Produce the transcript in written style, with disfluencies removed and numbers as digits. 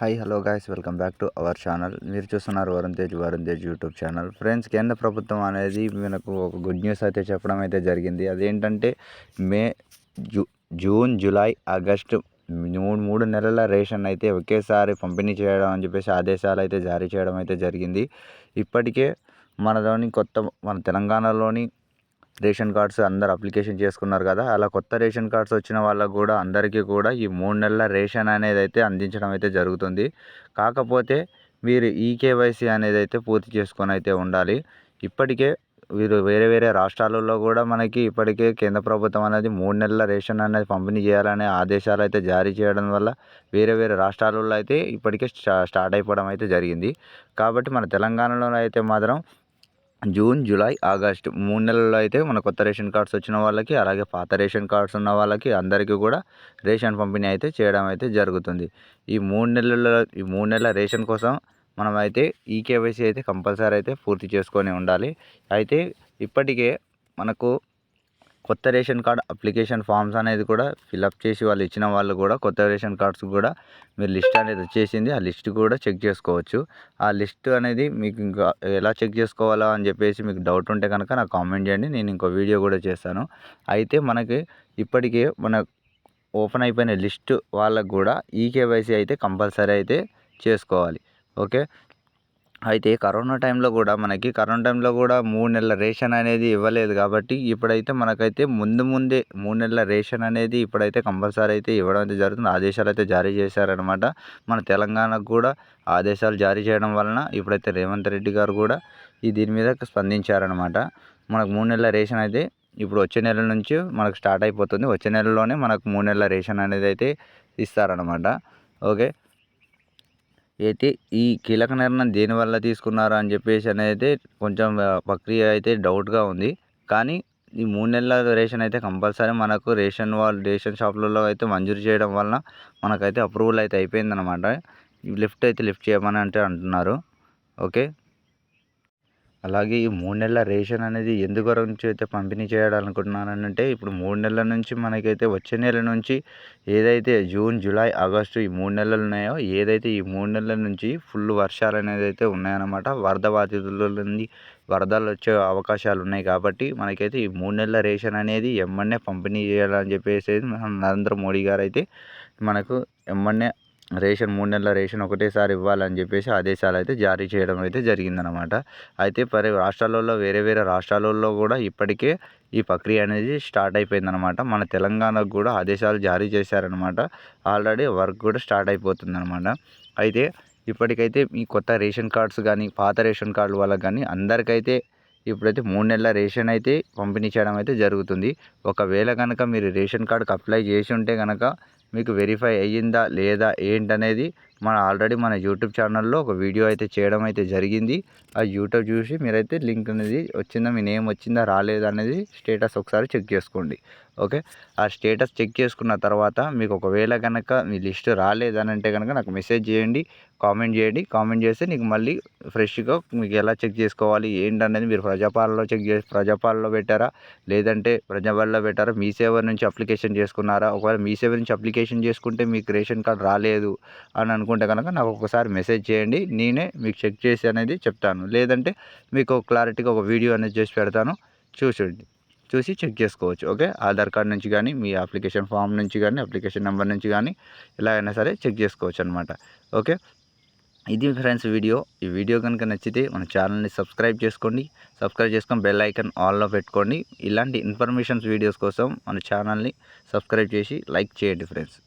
Hi hello guys, welcome back to our channel. మీరు చూస్తున్నారు Varun Tej YouTube channel. Friends, కేంద్ర ప్రభుత్వం అనేది మనకు ఒక గుడ్ న్యూస్ అయితే చెప్పడం అయితే జరిగింది. అదేంటంటే మే జూ జూన్ జూలై ఆగస్టు మూడు నెలల రేషన్ అయితే ఒకేసారి పంపిణీ చేయడం అని చెప్పేసి ఆదేశాలు అయితే జారీ చేయడం అయితే జరిగింది. ఇప్పటికే మన తెలంగాణలోని రేషన్ కార్డ్స్ అందరు అప్లికేషన్ చేసుకున్నారు కదా. అలా కొత్త రేషన్ కార్డ్స్ వచ్చిన వాళ్ళకు కూడా అందరికీ కూడా ఈ 3 నెలల రేషన్ అనేది అయితే అందించడం అయితే జరుగుతుంది. కాకపోతే మీరు ఈకేవైసీ అనేది అయితే పూర్తి చేసుకొని అయితే ఉండాలి. ఇప్పటికే వీరు వేరే రాష్ట్రాలలో కూడా మనకి ఇప్పటికే కేంద్ర ప్రభుత్వం అనేది 3 నెలల రేషన్ అనేది పంపిణీ చేయాలనే ఆదేశాలు అయితే జారీ చేయడం వల్ల వేరే రాష్ట్రాలలో అయితే ఇప్పటికే స్టార్ట్ అయిపోవడం అయితే జరిగింది. కాబట్టి మన తెలంగాణలో అయితే మాత్రం జూన్ జూలై ఆగస్ట్ 3 నెలల్లో అయితే మన కొత్త రేషన్ కార్డ్స్ వచ్చిన వాళ్ళకి, అలాగే పాత రేషన్ కార్డ్స్ ఉన్న వాళ్ళకి అందరికీ కూడా రేషన్ పంపిణీ అయితే చేయడం అయితే జరుగుతుంది. ఈ 3 నెలల రేషన్ కోసం మనం అయితే ఈకేవైసీ అయితే కంపల్సరీ అయితే పూర్తి చేసుకొని ఉండాలి. అయితే ఇప్పటికే మనకు కొత్త రేషన్ కార్డ్ అప్లికేషన్ ఫామ్స్ అనేది కూడా ఫిలప్ చేసి వాళ్ళు ఇచ్చిన వాళ్ళు కూడా కొత్త రేషన్ కార్డ్స్ కూడా మీరు లిస్ట్ అనేది వచ్చేసింది. ఆ లిస్ట్ కూడా చెక్ చేసుకోవచ్చు. ఆ లిస్ట్ అనేది మీకు ఇంకా ఎలా చెక్ చేసుకోవాలా అని చెప్పేసి మీకు డౌట్ ఉంటే కనుక నాకు కామెంట్ చేయండి. నేను ఇంకో వీడియో కూడా చేస్తాను. అయితే మనకి ఇప్పటికే ఓపెన్ అయిపోయిన లిస్ట్ వాళ్ళకు కూడా ఈకేవైసీ అయితే కంపల్సరీ అయితే చేసుకోవాలి. ఓకే. అయితే కరోనా టైంలో కూడా 3 నెలల రేషన్ అనేది ఇవ్వలేదు కాబట్టి ఇప్పుడైతే మనకైతే ముందే 3 నెలల రేషన్ అనేది ఇప్పుడైతే కంపల్సరీ అయితే ఇవ్వడం అయితే జరుగుతుంది. ఆదేశాలు అయితే జారీ చేశారనమాట. మన తెలంగాణకు కూడా ఆదేశాలు జారీ చేయడం వలన ఇప్పుడైతే రేవంత్ రెడ్డి గారు కూడా దీని మీద స్పందించారనమాట. మనకు 3 నెలల రేషన్ అయితే ఇప్పుడు వచ్చే నెల నుంచి మనకు స్టార్ట్ అయిపోతుంది. వచ్చే నెలలోనే మనకు 3 నెలల రేషన్ అనేది అయితే ఇస్తారనమాట. ఓకే. అయితే ఈ కీలక నిర్ణయం దేనివల్ల తీసుకున్నారు అని చెప్పేసి అనేది కొంచెం ప్రక్రియ అయితే డౌట్గా ఉంది. కానీ ఈ 3 నెలల రేషన్ అయితే కంపల్సరీ మనకు రేషన్ షాపులలో అయితే మంజూరు చేయడం వలన మనకైతే అప్రూవల్ అయితే అయిపోయిందనమాట. లిఫ్ట్ చేయమని అంటున్నారు. ఓకే. అలాగే ఈ 3 నెలల రేషన్ అనేది ఎందు గురించి అయితే పంపిణీ చేయాలనుకుంటున్నానంటే, ఇప్పుడు 3 నెలల నుంచి మనకైతే వచ్చే నెల నుంచి ఏదైతే జూన్ జూలై ఆగస్టు ఈ 3 నెలలు ఉన్నాయో, ఏదైతే ఈ 3 నెలల నుంచి ఫుల్ వర్షాలు అనేది అయితే ఉన్నాయన్నమాట. వరద బాధితుల నుండి వరదలు వచ్చే అవకాశాలు ఉన్నాయి కాబట్టి మనకైతే ఈ 3 నెలల రేషన్ అనేది ఎమ్మన్నే పంపిణీ చేయాలని చెప్పేసి మన నరేంద్ర మోడీ గారు అయితే మనకు ఎమ్మన్నే రేషన్ 3 నెలల రేషన్ ఒకటేసారి ఇవ్వాలని చెప్పేసి ఆదేశాలు అయితే జారీ చేయడం అయితే జరిగిందనమాట. అయితే రాష్ట్రాలలో వేరే రాష్ట్రాలలో కూడా ఇప్పటికే ఈ ప్రక్రియ అనేది స్టార్ట్ అయిపోయిందనమాట. మన తెలంగాణకు కూడా ఆదేశాలు జారీ చేశారనమాట. ఆల్రెడీ వర్క్ కూడా స్టార్ట్ అయిపోతుందనమాట. అయితే ఇప్పటికైతే ఈ కొత్త రేషన్ కార్డ్స్ కానీ, పాత రేషన్ కార్డు వాళ్ళకి కానీ అందరికైతే ఇప్పుడైతే 3 నెలల రేషన్ అయితే పంపిణీ చేయడం అయితే జరుగుతుంది. ఒకవేళ కనుక మీరు రేషన్ కార్డుకి అప్లై చేసి ఉంటే కనుక మీకు వెరిఫై అయ్యిందా లేదా ఏంటనేది ఆల్రెడీ మన యూట్యూబ్ ఛానల్లో ఒక వీడియో అయితే చేయడం అయితే జరిగింది. ఆ యూట్యూబ్ చూసి మీరైతే లింక్ అనేది వచ్చిందా, మీ నేమ్ వచ్చిందా రాలేదా అనేది స్టేటస్ ఒకసారి చెక్ చేసుకోండి. ఓకే. ఆ స్టేటస్ చెక్ చేసుకున్న తర్వాత మీకు ఒకవేళ కనుక మీ లిస్ట్ రాలేదని అంటే కనుక నాకు మెసేజ్ చేయండి, కామెంట్ చేయండి. కామెంట్ చేస్తే నీకు మళ్ళీ ఫ్రెష్గా మీకు ఎలా చెక్ చేసుకోవాలి ఏంటనేది మీరు ప్రజాపాలలో పెట్టారా, లేదంటే ప్రజాపాలలో పెట్టారా, మీ సేవ నుంచి అప్లికేషన్ చేసుకున్నారా. ఒకవేళ మీ సేవ నుంచి అప్లికేషన్ చేసుకుంటే మీకు రేషన్ కార్డు రాలేదు అని అనుకుంటే కనుక నాకు ఒకసారి మెసేజ్ చేయండి. నేనే మీకు చెక్ చేసి అనేది చెప్తాను. లేదంటే మీకు క్లారిటీగా ఒక వీడియో అనేది చేసి పెడతాను, చూసి చెక్ చేసుకోవచ్చు. ఓకే. ఆధార్ కార్డ్ నుంచి కానీ, మీ అప్లికేషన్ ఫామ్ నుంచి కానీ, అప్లికేషన్ నెంబర్ నుంచి కానీ ఎలా అయినా సరే చెక్ చేసుకోవచ్చు అనమాట. ఓకే. ఇది ఫ్రెండ్స్ వీడియో. ఈ వీడియో కనుక నచ్చితే మన ఛానల్ని సబ్స్క్రైబ్ చేసుకొని బెల్ ఐకాన్ ఆల్లో పెట్టుకోండి. ఇలాంటి ఇన్ఫర్మేషన్స్ వీడియోస్ కోసం మన ఛానల్ని సబ్స్క్రైబ్ చేసి లైక్ చేయండి ఫ్రెండ్స్.